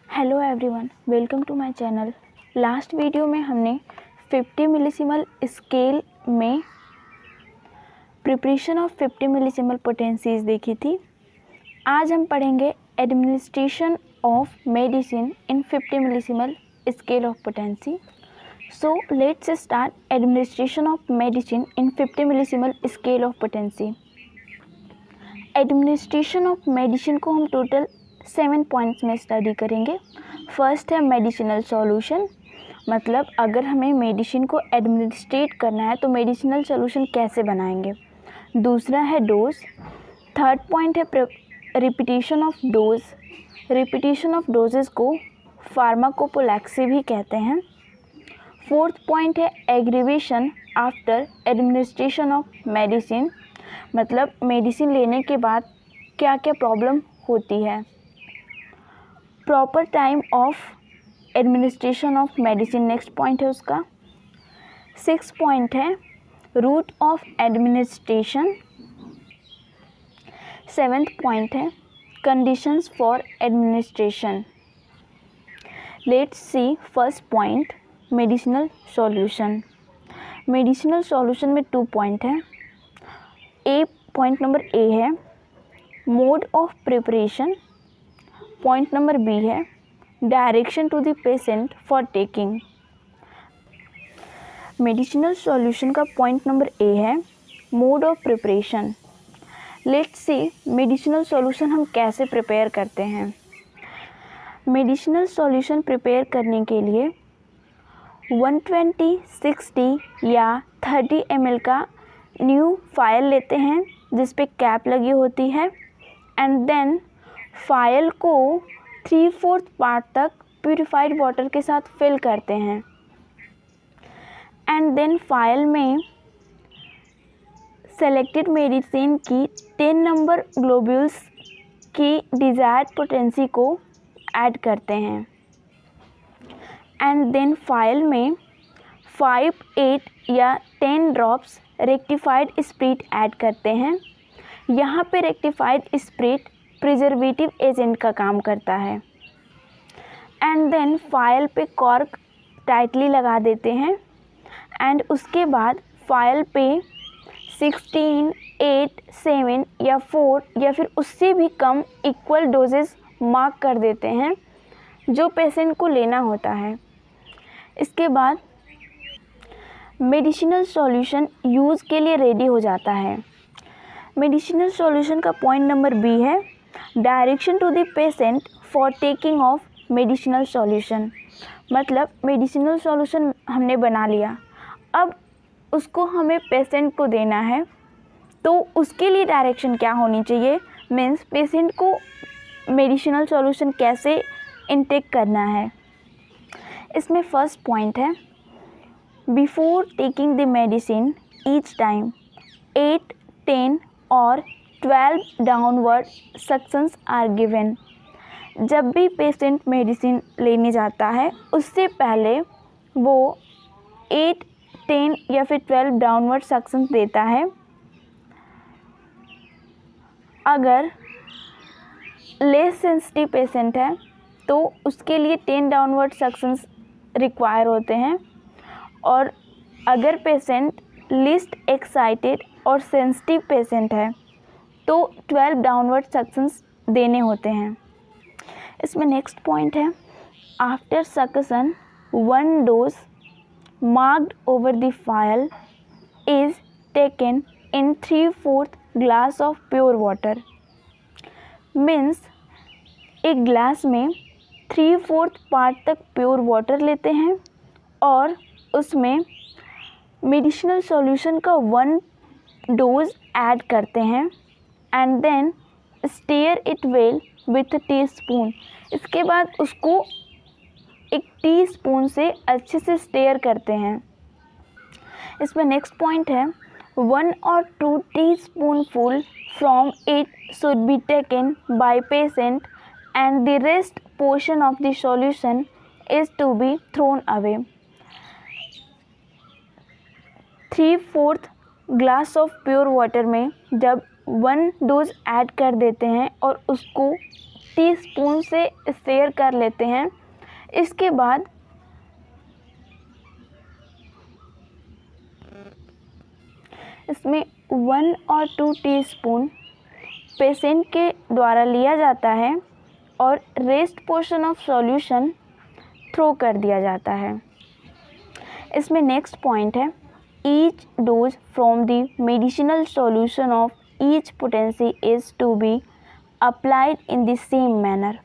Hello everyone, welcome to my channel. Last video में हमने 50 millesimal scale में preparation of 50 millesimal potencies देखी थी। आज हम पढ़ेंगे administration of medicine in 50 millesimal scale of potency. So let's start administration of medicine in 50 millesimal scale of potency. Administration of medicine को हम टोटल 7 पॉइंट्स में स्टडी करेंगे। फर्स्ट है मेडिसिनल सॉल्यूशन, मतलब अगर हमें मेडिसिन को एडमिनिस्ट्रेट करना है तो मेडिसिनल सॉल्यूशन कैसे बनाएंगे। दूसरा है डोज। थर्ड पॉइंट है repetition of dose. Repetition of doses को फार्माकोपोलैक्सी भी कहते हैं। फोर्थ पॉइंट है aggravation after administration of medicine, मतलब मेडिसिन लेने के बाद क्या क्या प्रॉब्लम होती है। Proper time of administration of medicine next point है उसका। 6 पॉइंट है route of administration. 7th point है conditions for administration. Let's see first point medicinal solution. Medicinal solution में 2 पॉइंट है। पॉइंट नंबर ए है mode of preparation. Point number B है direction to the patient for taking. Medicinal solution का point number A है mode of preparation. Let's see medicinal solution हम कैसे prepare करते हैं। मेडिसिनल सॉल्यूशन प्रिपेयर करने के लिए 120, 60 या 30 ml का न्यू फाइल लेते हैं जिस पे कैप लगी होती है, एंड देन फाइल को 3/4 पार्ट तक प्यूरिफाइड वाटर के साथ फिल करते हैं, एंड देन फाइल में सेलेक्टेड मेडिसिन की 10 नंबर ग्लोब्यूल्स की डिज़ायर्ड पोटेंसी को ऐड करते हैं, एंड देन फाइल में 5, 8 या 10 ड्रॉप्स रेक्टिफाइड स्प्रिट ऐड करते हैं। यहाँ पे रेक्टिफाइड स्प्रिट प्रिजर्वेटिव एजेंट का काम करता है, एंड देन फाइल पे कॉर्क टाइटली लगा देते हैं, एंड उसके बाद फाइल पे 16, 8, 7 या 4 या फिर उससे भी कम इक्वल डोजेस मार्क कर देते हैं जो पेशेंट को लेना होता है। इसके बाद मेडिसिनल सॉल्यूशन यूज़ के लिए रेडी हो जाता है। मेडिसिनल सॉल्यूशन का पॉइंट नंबर बी है direction to the patient for taking of medicinal solution, मतलब मेडिसिनल सॉल्यूशन हमने बना लिया, अब उसको हमें पेशेंट को देना है, तो उसके लिए डायरेक्शन क्या होनी चाहिए, मीन्स पेशेंट को मेडिसिनल सॉल्यूशन कैसे इनटेक करना है। इसमें फर्स्ट पॉइंट है before taking the medicine each time 8, 10 और 12 डाउनवर्ड सक्शंस आर गिवन। जब भी पेशेंट मेडिसिन लेने जाता है उससे पहले वो 8, 10 या फिर 12 डाउनवर्ड सक्शंस देता है। अगर लेस सेंसिटिव पेशेंट है तो उसके लिए 10 डाउनवर्ड सक्शंस रिक्वायर होते हैं, और अगर पेशेंट लिस्ट एक्साइटेड और सेंसिटिव पेशेंट है तो 12 डाउनवर्ड सक्शंस देने होते हैं। इसमें नेक्स्ट पॉइंट है after suction 1 dose marked over the file is taken in 3/4 glass of pure water. Means एक ग्लास में 3/4 पार्ट तक प्योर वाटर लेते हैं और उसमें मेडिसिनल सॉल्यूशन का 1 डोज ऐड करते हैं, and then stir it well with teaspoon. इसके बाद उसको एक टीस्पून से अच्छे से स्टेयर करते हैं। इसमें नेक्स्ट पॉइंट है 1 or 2 teaspoonful from it should be taken by patient and the rest portion of the solution is to be thrown away. 3/4 glass of pure water में जब 1 डोज ऐड कर देते हैं और उसको टीस्पून से स्टेयर कर लेते हैं। इसके बाद इसमें 1 और 2 टीस्पून पेशेंट के द्वारा लिया जाता है और rest portion of solution throw कर दिया जाता है। इसमें नेक्स्ट पॉइंट है, each dose from the medicinal solution of each potency is to be applied in the same manner.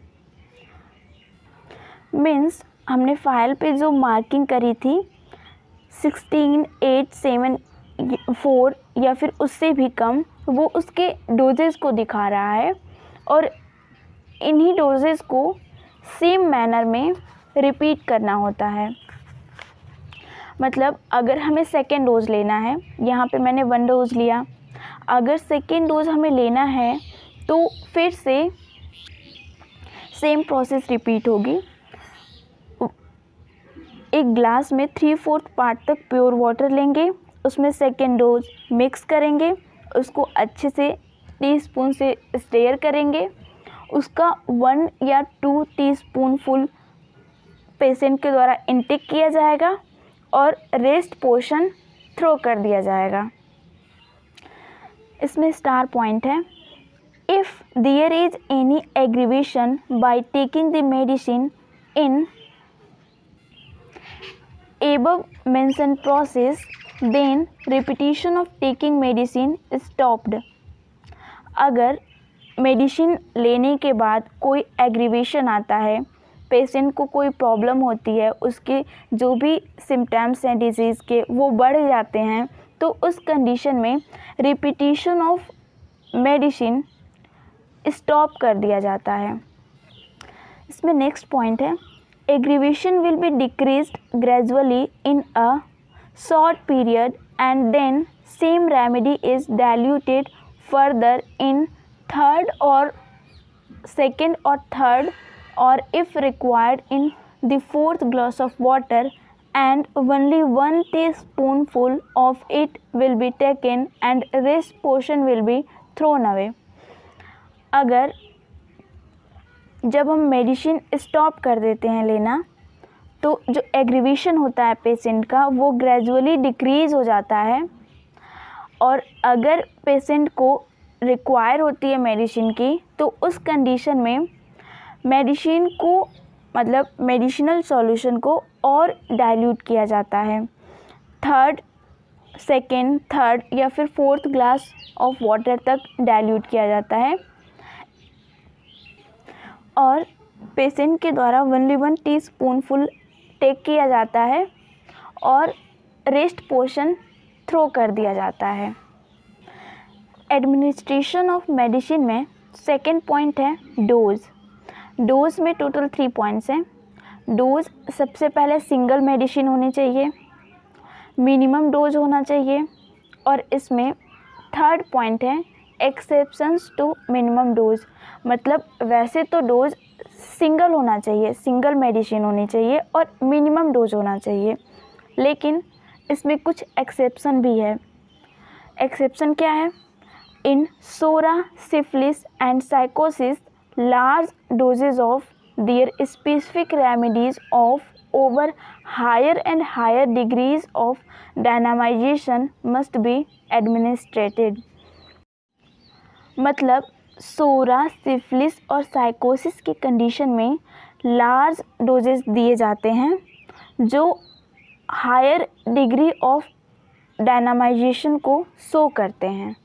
Means हमने फाइल पे जो मार्किंग करी थी 16, 8, 7, 4 या फिर उससे भी कम, वो उसके डोजेस को दिखा रहा है और इन्हीं डोजेस को सेम मैनर में रिपीट करना होता है। मतलब अगर हमें सेकेंड डोज लेना है, यहाँ पे मैंने 1 डोज लिया, अगर सेकेंड डोज हमें लेना है तो फिर से सेम प्रोसेस रिपीट होगी। एक ग्लास में 3/4 पार्ट तक प्योर वाटर लेंगे, उसमें सेकेंड डोज मिक्स करेंगे, उसको अच्छे से टीस्पून से स्टेयर करेंगे, उसका 1 या 2 टीस्पून फुल पेशेंट के द्वारा इनटेक किया जाएगा और रेस्ट पोर्शन थ्रो कर दिया जाएगा। इसमें स्टार पॉइंट है, if there is any aggravation by taking the medicine in above mentioned process, then repetition of taking medicine is stopped। अगर मेडिसिन लेने के बाद कोई एग्रीवेशन आता है, पेशेंट को कोई प्रॉब्लम होती है, उसके जो भी सिम्टम्स हैं डिजीज़ के वो बढ़ जाते हैं, तो उस कंडीशन में रिपीटिशन ऑफ मेडिसिन स्टॉप कर दिया जाता है। इसमें नेक्स्ट पॉइंट है, aggravation will be decreased gradually in a short period and then same remedy is diluted further in second or third or if required in the 4th glass of water, and only 1 teaspoonful of it will be taken and rest portion will be thrown away। अगर जब हम medicine stop कर देते हैं लेना, तो जो aggravation होता है पेशेंट का वो ग्रेजुअली डिक्रीज़ हो जाता है, और अगर पेशेंट को रिक्वायर होती है मेडिसिन की, तो उस कंडीशन में मेडिसिन को मतलब मेडिसिनल सॉल्यूशन को और डाइल्यूट किया जाता है। सेकेंड, थर्ड या फिर 4th ग्लास ऑफ वाटर तक डाइल्यूट किया जाता है और पेशेंट के द्वारा 1 टीस्पूनफुल टेक किया जाता है और रेस्ट पोर्शन थ्रो कर दिया जाता है। एडमिनिस्ट्रेशन ऑफ मेडिसिन में सेकेंड पॉइंट है डोज। डोज में टोटल 3 पॉइंट्स हैं। डोज सबसे पहले सिंगल मेडिसिन होनी चाहिए, मिनिमम डोज होना चाहिए, और इसमें थर्ड पॉइंट है एक्सेप्शंस टू मिनिमम डोज। मतलब वैसे तो डोज सिंगल होना चाहिए, सिंगल मेडिसिन होनी चाहिए और मिनिमम डोज होना चाहिए, लेकिन इसमें कुछ एक्सेप्शन भी है। एक्सेप्शन क्या है? In psora, syphilis and sycosis large doses of their specific remedies of over higher and higher degrees of dynamization must be administered। मतलब सोरा, सिफिलिस और साइकोसिस की कंडीशन में लार्ज डोजेस दिए जाते हैं जो हायर डिग्री ऑफ डायनामाइजेशन को शो करते हैं।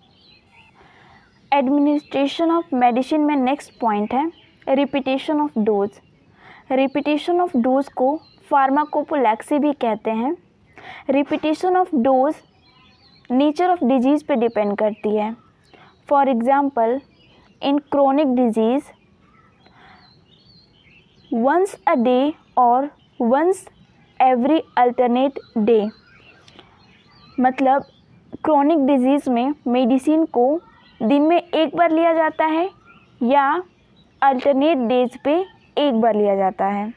एडमिनिस्ट्रेशन ऑफ मेडिसिन में नेक्स्ट पॉइंट है repetition of dose. Repetition of dose को फार्माकोपोलैक्सी भी कहते हैं। Repetition of dose nature of disease पे डिपेंड करती है। For example in chronic disease once a day और वंस एवरी अल्टरनेट डे। मतलब क्रोनिक डिजीज़ में मेडिसिन को दिन में एक बार लिया जाता है या अल्टरनेट डेज पे एक बार लिया जाता है।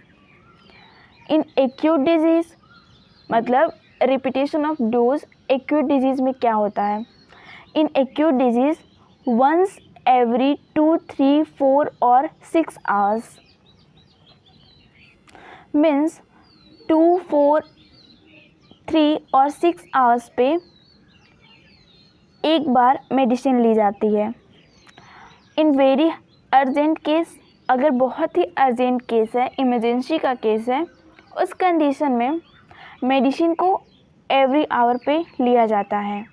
इन एक्यूट डिजीज़ मतलब repetition of dose acute disease में क्या होता है? In acute disease once every 2, 3, 4 or 6 hours. Means 2, 4, 3 और 6 आवर्स पे एक बार मेडिसिन ली जाती है. इन वेरी अर्जेंट केस, अगर बहुत ही अर्जेंट केस है, इमरजेंसी का केस है, उस कंडीशन में मेडिसिन को एवरी आवर पे लिया जाता है.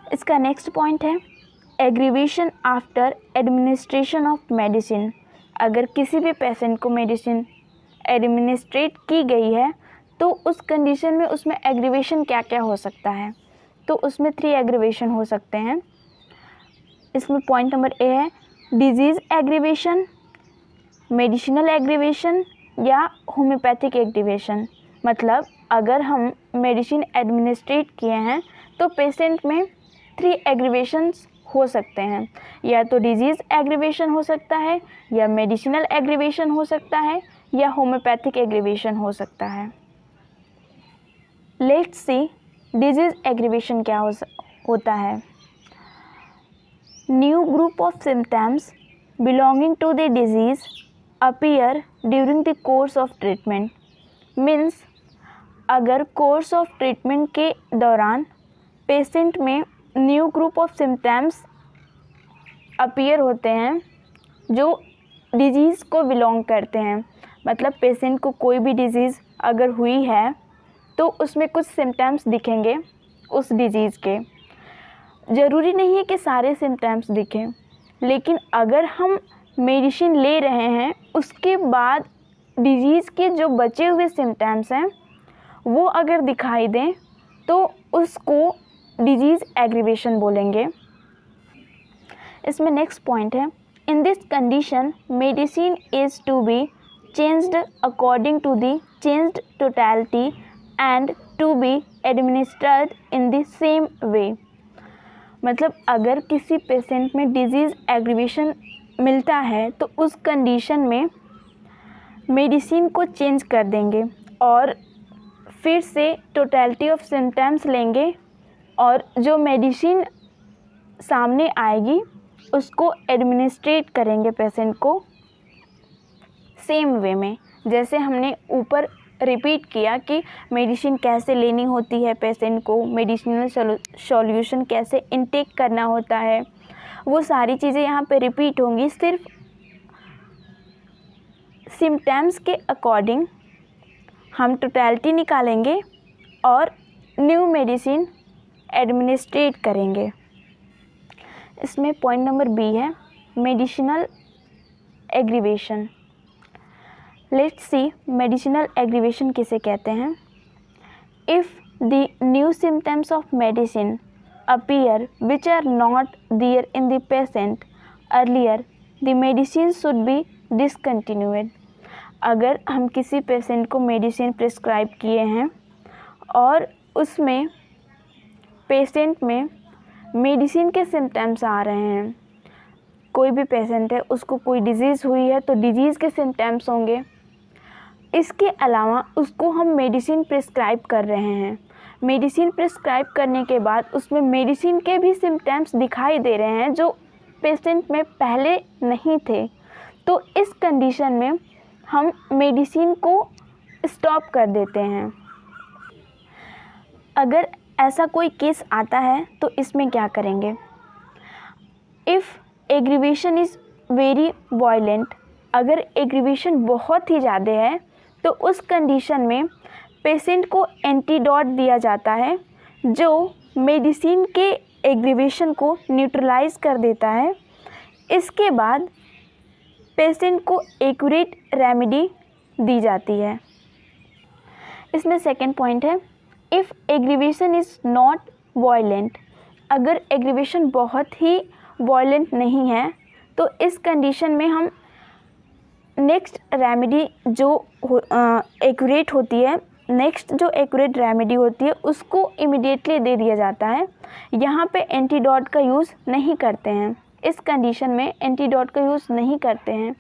इसका नेक्स्ट पॉइंट है aggravation after administration of medicine. अगर किसी भी पेशेंट को मेडिसिन एडमिनिस्ट्रेट की गई है तो उस कंडीशन में उसमें एग्रीवेशन क्या क्या हो सकता है. तो उसमें 3 एग्रीवेशन हो सकते हैं. इसमें पॉइंट नंबर ए है डिजीज़ एग्रीवेशन, मेडिसिनल एग्रीवेशन या होम्योपैथिक एग्रीवेशन. मतलब अगर हम मेडिसिन एडमिनिस्ट्रेट किए हैं तो पेशेंट में 3 एग्रीवेशंस हो सकते हैं. या तो डिजीज़ एग्रीवेशन हो सकता है, या मेडिसिनल एग्रीवेशन हो सकता है, या होम्योपैथिक एग्रीवेशन हो सकता है. लेट्स सी डिजीज़ एग्रीवेशन क्या होता है. New group of symptoms belonging to the disease appear during the course of treatment. Means अगर कोर्स ऑफ ट्रीटमेंट के दौरान पेशेंट में new group of symptoms appear होते हैं जो डिजीज़ को बिलोंग करते हैं. मतलब पेशेंट को कोई भी डिजीज़ अगर हुई है तो उसमें कुछ सिम्टम्स दिखेंगे उस डिजीज़ के. ज़रूरी नहीं है कि सारे सिम्टम्स दिखें, लेकिन अगर हम मेडिसिन ले रहे हैं उसके बाद डिजीज़ के जो बचे हुए सिम्टम्स हैं वो अगर दिखाई दें तो उसको डिजीज़ एग्रीवेशन बोलेंगे. इसमें नेक्स्ट पॉइंट है in this condition medicine is to be changed according to the changed totality and to be administered in the same way. मतलब अगर किसी पेशेंट में डिजीज़ एग्रीवेशन मिलता है तो उस कंडीशन में मेडिसिन को चेंज कर देंगे और फिर से टोटलिटी ऑफ सिम्टम्स लेंगे और जो मेडिसिन सामने आएगी उसको एडमिनिस्ट्रेट करेंगे पेशेंट को सेम वे में. जैसे हमने ऊपर रिपीट किया कि मेडिसिन कैसे लेनी होती है, पेशेंट को मेडिसिनल सॉल्यूशन कैसे इनटेक करना होता है, वो सारी चीज़ें यहाँ पे रिपीट होंगी. सिर्फ सिम्टम्स के अकॉर्डिंग हम टोटलिटी निकालेंगे और न्यू मेडिसिन एडमिनिस्ट्रेट करेंगे. इसमें पॉइंट नंबर बी है medicinal aggravation. Let's see medicinal aggravation किसे कहते हैं. If the new symptoms of medicine appear which are not there in the patient earlier the medicine should be discontinued. अगर हम किसी patient को मेडिसिन प्रिस्क्राइब किए हैं और उसमें पेशेंट में मेडिसिन के सिम्टम्स आ रहे हैं, कोई भी पेशेंट है उसको कोई डिजीज़ हुई है तो डिजीज़ के सिम्टम्स होंगे, इसके अलावा उसको हम मेडिसिन प्रिस्क्राइब कर रहे हैं, मेडिसिन प्रिस्क्राइब करने के बाद उसमें मेडिसिन के भी सिम्टम्स दिखाई दे रहे हैं जो पेशेंट में पहले नहीं थे, तो इस कंडीशन में हम मेडिसिन को स्टॉप कर देते हैं. अगर ऐसा कोई केस आता है तो इसमें क्या करेंगे. If aggravation is very violent, अगर एग्रीवेशन बहुत ही ज़्यादा है तो उस कंडीशन में पेशेंट को एंटीडोट दिया जाता है जो मेडिसिन के एग्रीवेशन को न्यूट्रलाइज कर देता है. इसके बाद पेशेंट को एक्यूरेट रेमेडी दी जाती है. इसमें सेकंड पॉइंट है if aggravation is not violent, अगर एग्रीवेशन बहुत ही वायलेंट नहीं है तो इस कंडीशन में हम नेक्स्ट रेमेडी जो एक्यूरेट होती है, नेक्स्ट जो एक्यूरेट रेमेडी होती है उसको इमीडिएटली दे दिया जाता है. यहाँ पे एंटीडोट का यूज़ नहीं करते हैं, इस कंडीशन में एंटीडोट का यूज़ नहीं करते हैं.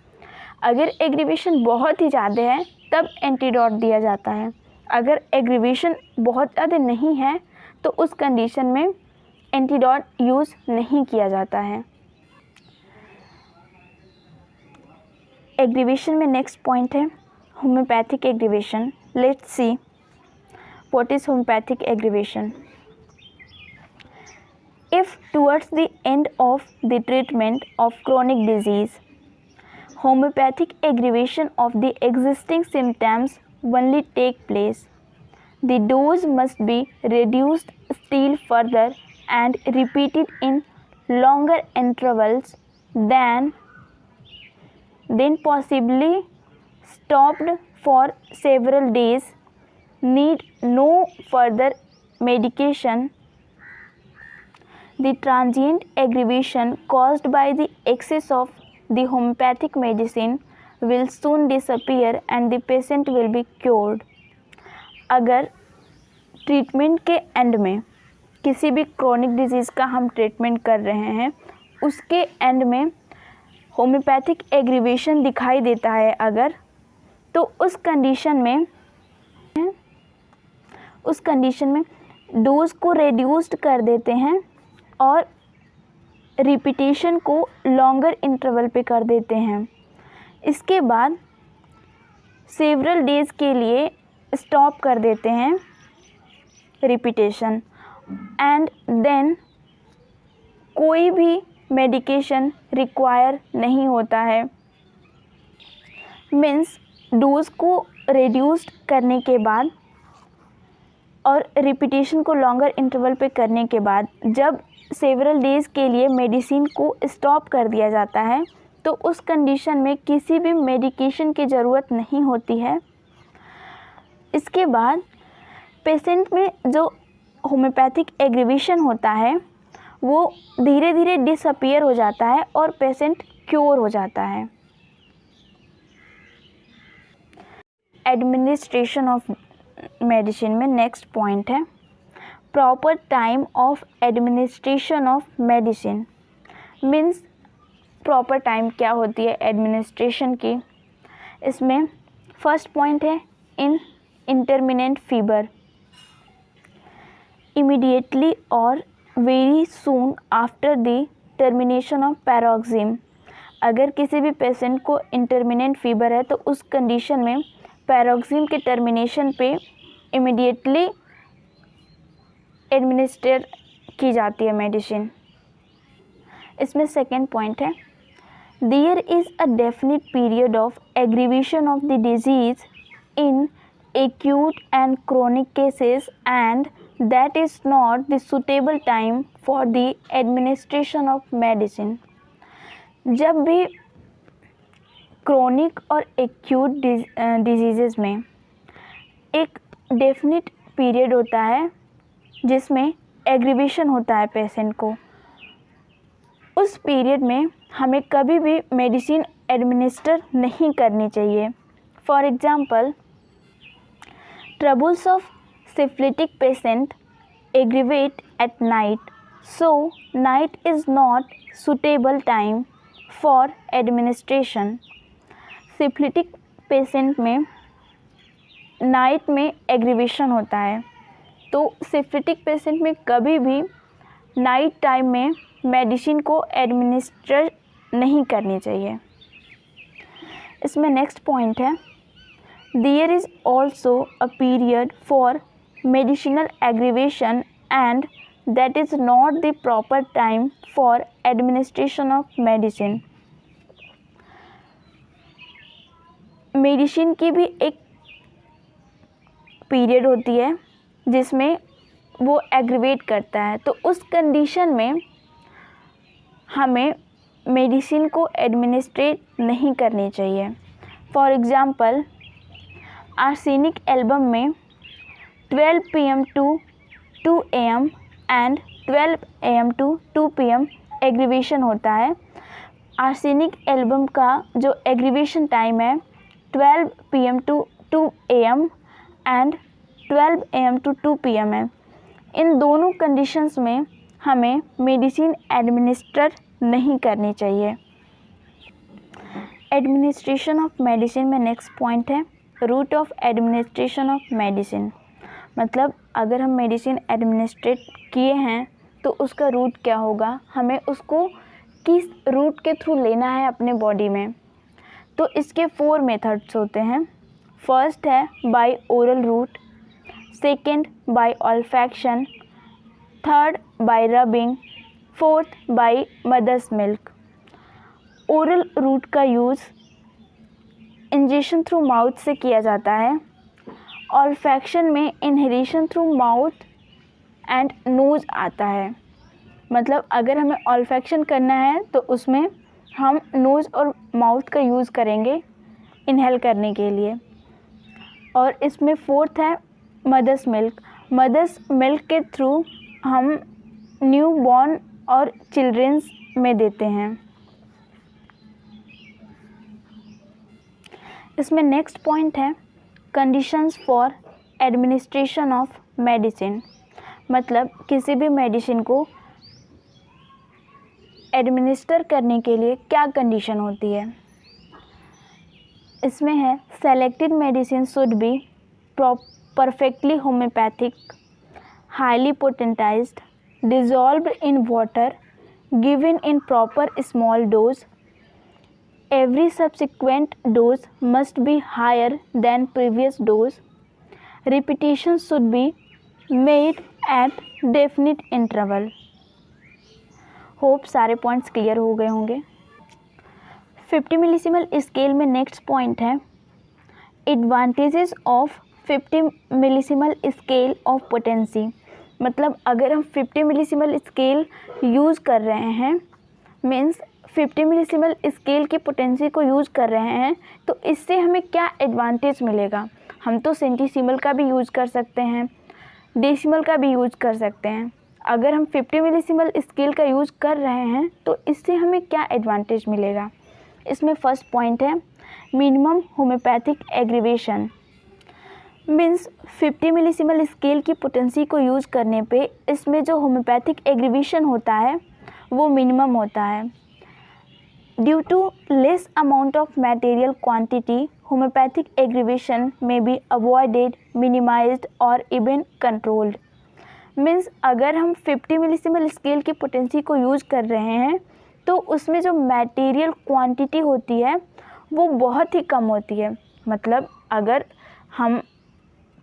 अगर एग्रीवेशन बहुत ही ज़्यादा है तब एंटीडोट दिया जाता है. अगर एग्रीवेशन बहुत ज़्यादा नहीं है तो उस कंडीशन में एंटीडोट यूज़ नहीं किया जाता है। एग्रीवेशन में नेक्स्ट पॉइंट है homeopathic aggravation. Let's see what is homeopathic aggravation. If towards the end of the treatment of chronic disease, homeopathic aggravation of the existing symptoms only take place, the dose must be reduced still further and repeated in longer intervals than possibly stopped for several days, need no further medication. The transient aggravation caused by the excess of the homeopathic medicine will soon disappear and the patient will be cured. अगर treatment के and में किसी भी chronic disease का हम treatment कर रहे हैं, उसके एंड में होम्योपैथिक एग्रीवेशन दिखाई देता है अगर, तो उस कंडीशन में डोज को रिड्यूस्ड कर देते हैं और रिपीटेशन को लॉन्गर इंटरवल पे कर देते हैं। इसके बाद सेवरल डेज के लिए स्टॉप कर देते हैं रिपीटेशन, एंड देन कोई भी मेडिकेशन रिक्वायर नहीं होता है। मीन्स डोज को रिड्यूस्ड करने के बाद और रिपीटेशन को लॉन्गर इंटरवल पे करने के बाद जब सेवरल डेज़ के लिए मेडिसिन को स्टॉप कर दिया जाता है, तो उस कंडीशन में किसी भी मेडिकेशन की ज़रूरत नहीं होती है। इसके बाद पेशेंट में जो होम्योपैथिक एग्रीवेशन होता है वो धीरे धीरे डिसअपीयर हो जाता है और पेशेंट क्योर हो जाता है। एडमिनिस्ट्रेशन ऑफ मेडिसिन में नेक्स्ट पॉइंट है proper time of administration of medicine. Means proper time क्या होती है एडमिनिस्ट्रेशन की। इसमें फर्स्ट पॉइंट है इन इंटरमिनेंट फीवर, इमीडिएटली और very soon after the termination of paroxysm. अगर किसी भी पेशेंट को इंटरमिनेंट फीवर है तो उस कंडीशन में पैरोक्सिम के टर्मिनेशन पे इमीडिएटली एडमिनिस्टर की जाती है मेडिसिन। इसमें सेकेंड पॉइंट है there is a definite period of aggravation of the disease in acute and chronic cases and that is not the suitable time for the administration of medicine। जब भी chronic और acute disease में एक definite period होता है जिसमें aggravation होता है पेशेंट को, उस पीरियड में हमें कभी भी मेडिसिन एडमिनिस्टर नहीं करनी चाहिए। For example troubles of syphilitic patient aggravate at night, so night is not suitable time for administration। Syphilitic patient में नाइट में एग्रीवेशन होता है, तो सिफिलिटिक पेशेंट में कभी भी नाइट टाइम में मेडिसिन को एडमिनिस्टर नहीं करनी चाहिए। इसमें नेक्स्ट पॉइंट है There is also a period for medicinal aggravation and that is not the proper time for administration of medicine। Medicine की भी एक पीरियड होती है जिसमें वो एग्रीवेट करता है, तो उस कंडीशन में हमें मेडिसिन को एडमिनिस्ट्रेट नहीं करनी चाहिए। फॉर एग्ज़ाम्पल आर्सेनिक एल्बम में 12 PM to 2 AM and 12 AM to 2 PM aggravation होता है। आर्सेनिक एल्बम का जो एग्रीवेशन टाइम है 12 PM to 2 AM and 12 AM to 2 PM है। इन दोनों कंडीशंस में हमें मेडिसिन एडमिनिस्टर नहीं करनी चाहिए। एडमिनिस्ट्रेशन ऑफ मेडिसिन में नेक्स्ट पॉइंट है route of administration of medicine. मतलब अगर हम मेडिसिन एडमिनिस्ट्रेट किए हैं तो उसका रूट क्या होगा, हमें उसको किस रूट के थ्रू लेना है अपने बॉडी में। तो इसके 4 मेथड्स होते हैं। फर्स्ट है by oral route, second by olfaction, third by rubbing, fourth by mother's milk. Oral route का यूज़ इंजेक्शन थ्रू माउथ से किया जाता है। ऑल्फैक्शन में inhalation through mouth and nose आता है। मतलब अगर हमें ऑल्फैक्शन करना है तो उसमें हम नोज़ और माउथ का यूज़ करेंगे इनहेल करने के लिए। और इसमें फोर्थ है मदर्स मिल्क। मदर्स मिल्क के थ्रू हम न्यू बॉर्न और चिल्ड्रंस में देते हैं। इसमें नेक्स्ट पॉइंट है conditions for administration of medicine. मतलब किसी भी मेडिसिन को एडमिनिस्टर करने के लिए क्या कंडीशन होती है। इसमें है selected medicine should be perfectly homoeopathic, highly potentized, dissolved in water, given in proper small dose. Every subsequent dose must be higher than previous dose. Repetition should be made at definite interval. Hope सारे points clear हो गए होंगे। 50 millesimal scale में next point है advantages of 50 millesimal scale of potency. मतलब अगर हम 50 millesimal scale use कर रहे हैं, मीन्स 50 मिलीसिमल स्केल की पोटेंसी को यूज़ कर रहे हैं, तो इससे हमें क्या एडवांटेज मिलेगा। हम तो सेंटीसिमल का भी यूज़ कर सकते हैं, डेसिमल का भी यूज़ कर सकते हैं। अगर हम 50 मिलीसिमल स्केल का यूज़ कर रहे हैं तो इससे हमें क्या एडवांटेज मिलेगा। इसमें फर्स्ट पॉइंट है minimum homoeopathic aggravation. Means 50 millesimal scale की पोटेंसी को यूज़ करने पे इसमें जो होम्योपैथिक एग्रीवेशन होता है वो मिनिमम होता है। Due to less amount of material quantity, homoeopathic aggravation में बी अवॉइडेड, मिनिमाइज्ड और इवन कंट्रोल्ड। मीन्स अगर हम 50 मिलीसिमल स्केल की पोटेंसी को यूज़ कर रहे हैं तो उसमें जो मटेरियल क्वांटिटी होती है वो बहुत ही कम होती है। मतलब अगर हम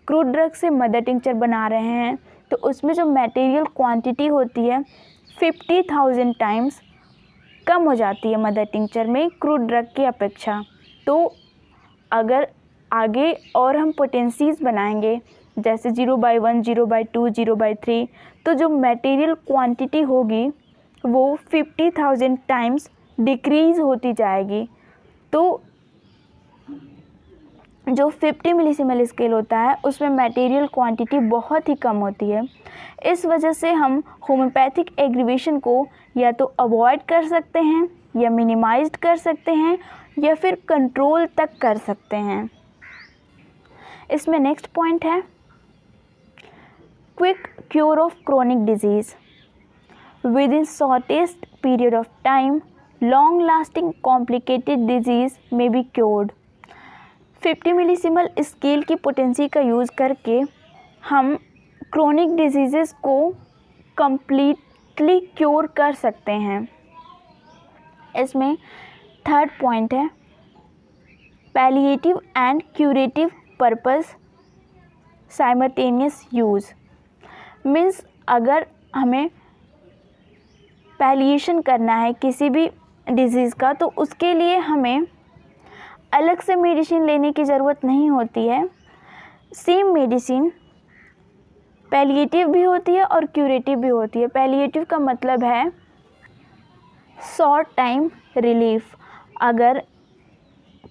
क्रूड ड्रग से मदर टिंचर बना रहे हैं तो उसमें जो मटेरियल क्वांटिटी होती है 50,000 टाइम्स कम हो जाती है मदर टिंचर में क्रूड ड्रग की अपेक्षा। तो अगर आगे और हम पोटेंसीज़ बनाएंगे जैसे 0/1, 0/2, 0/3, तो जो मटेरियल क्वांटिटी होगी वो 50,000 टाइम्स डिक्रीज़ होती जाएगी। तो जो 50 मिलीसिमल स्केल होता है उसमें मटेरियल क्वांटिटी बहुत ही कम होती है। इस वजह से हम होम्योपैथिक एग्रीवेशन को या तो अवॉइड कर सकते हैं या मिनिमाइज्ड कर सकते हैं या फिर कंट्रोल तक कर सकते हैं। इसमें नेक्स्ट पॉइंट है quick cure of chronic disease with in shortest period of time, long lasting complicated disease में बी क्योर्ड। 50 मिलीसिमल स्केल की पोटेंसी का यूज़ करके हम क्रोनिक डिजीज़ेस को कंप्लीटली क्योर कर सकते हैं। इसमें थर्ड पॉइंट है palliative and curative purpose simultaneous use. Means अगर हमें पैलिएशन करना है किसी भी डिजीज़ का तो उसके लिए हमें अलग से मेडिसिन लेने की ज़रूरत नहीं होती है। सेम मेडिसिन पैलिएटिव भी होती है और क्यूरेटिव भी होती है। पैलिएटिव का मतलब है शॉर्ट टाइम रिलीफ। अगर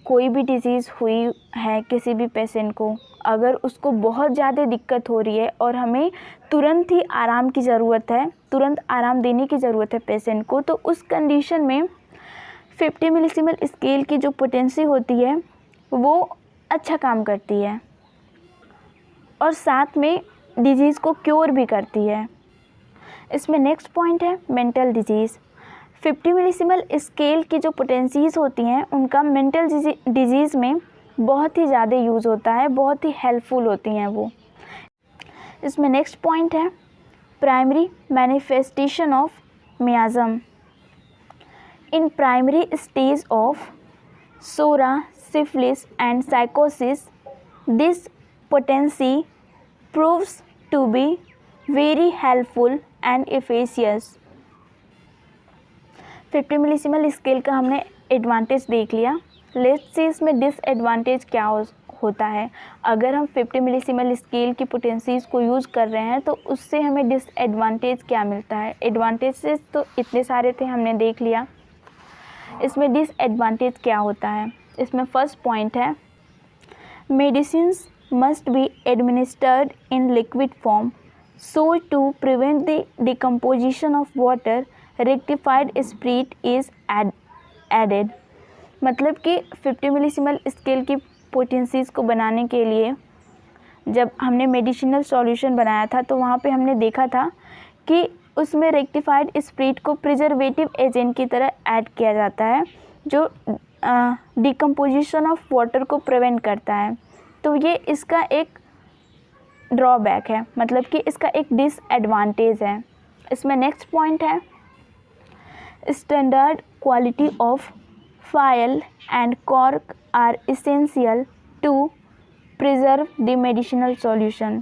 कोई भी डिज़ीज़ हुई है किसी भी पेशेंट को, अगर उसको बहुत ज़्यादा दिक्कत हो रही है और हमें तुरंत ही आराम की ज़रूरत है, तुरंत आराम देने की ज़रूरत है पेशेंट को, तो उस कंडीशन में 50 मिलीसिमल स्केल की जो पोटेंसी होती है वो अच्छा काम करती है और साथ में डिजीज़ को क्योर भी करती है। इसमें नेक्स्ट पॉइंट है मेंटल डिजीज़। 50 मिलीसिमल स्केल की जो पोटेंसीज़ होती हैं उनका मेंटल डिजीज़ में बहुत ही ज़्यादा यूज़ होता है, बहुत ही हेल्पफुल होती हैं वो। इसमें नेक्स्ट पॉइंट है Primary manifestation of miasm. In primary stage of SORA, syphilis and psychosis, this potency proves to be very helpful and efficacious. 50 millesimal scale का हमने एडवांटेज देख लिया। लेट्स सी इसमें डिसएडवांटेज क्या होता है। अगर हम 50 मिलीसिमल स्केल की पोटेंसीज को यूज़ कर रहे हैं तो उससे हमें डिसएडवांटेज क्या मिलता है। एडवांटेजेस तो इतने सारे थे, हमने देख लिया। इसमें डिसएडवांटेज क्या होता है। इसमें फर्स्ट पॉइंट है, medicines must be administered in liquid form so to prevent the decomposition of water, rectified spirit is added. मतलब कि 50 मिलीसिमल स्केल की पोटेंसीज़ को बनाने के लिए जब हमने मेडिसिनल सॉल्यूशन बनाया था तो वहाँ पे हमने देखा था कि उसमें रेक्टिफाइड स्पिरिट को प्रिजर्वेटिव एजेंट की तरह ऐड किया जाता है जो डिकम्पोजिशन ऑफ वाटर को प्रिवेंट करता है। तो ये इसका एक ड्रॉबैक है, मतलब कि इसका एक डिसएडवांटेज है। इसमें नेक्स्ट पॉइंट है, standard quality of phial and cork are essential to preserve the medicinal solution.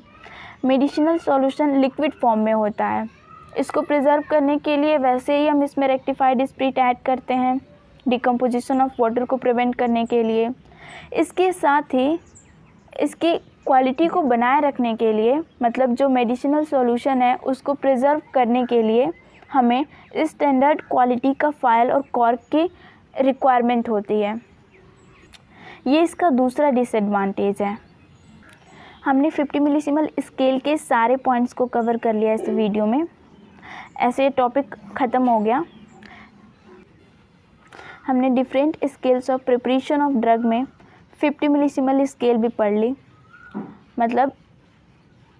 Medicinal solution liquid form में होता है, इसको प्रिजर्व करने के लिए वैसे ही हम इसमें रेक्टिफाइड स्पिरिट ऐड करते हैं डिकम्पोजिशन ऑफ वाटर को प्रिवेंट करने के लिए। इसके साथ ही इसकी क्वालिटी को बनाए रखने के लिए, मतलब जो मेडिसिनल सॉल्यूशन है उसको प्रिजर्व करने के लिए हमें स्टैंडर्ड क्वालिटी का फाइल और कॉर्क की रिक्वायरमेंट होती है। ये इसका दूसरा डिसएडवांटेज है। हमने 50 मिलीसिमल स्केल के सारे पॉइंट्स को कवर कर लिया इस वीडियो में। ऐसे टॉपिक ख़त्म हो गया। हमने different scales of preparation of drug में 50 मिलीसिमल स्केल भी पढ़ ली। मतलब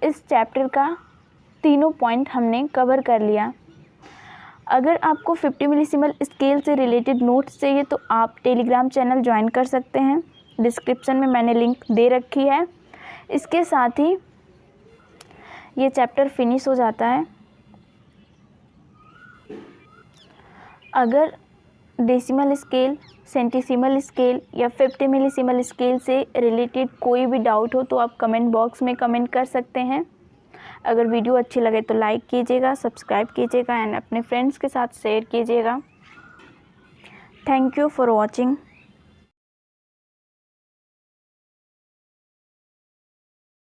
इस चैप्टर का तीनों पॉइंट हमने कवर कर लिया। अगर आपको 50 मिलीसिमल स्केल से रिलेटेड नोट्स चाहिए तो आप टेलीग्राम चैनल ज्वाइन कर सकते हैं, डिस्क्रिप्शन में मैंने लिंक दे रखी है। इसके साथ ही ये चैप्टर फिनिश हो जाता है। अगर डेसिमल स्केल, सेंटीसिमल स्केल या 50 मिलीसिमल स्केल से रिलेटेड कोई भी डाउट हो तो आप कमेंट बॉक्स में कमेंट कर सकते हैं। अगर वीडियो अच्छी लगे तो लाइक कीजिएगा, सब्सक्राइब कीजिएगा एंड अपने फ्रेंड्स के साथ शेयर कीजिएगा। Thank you for watching.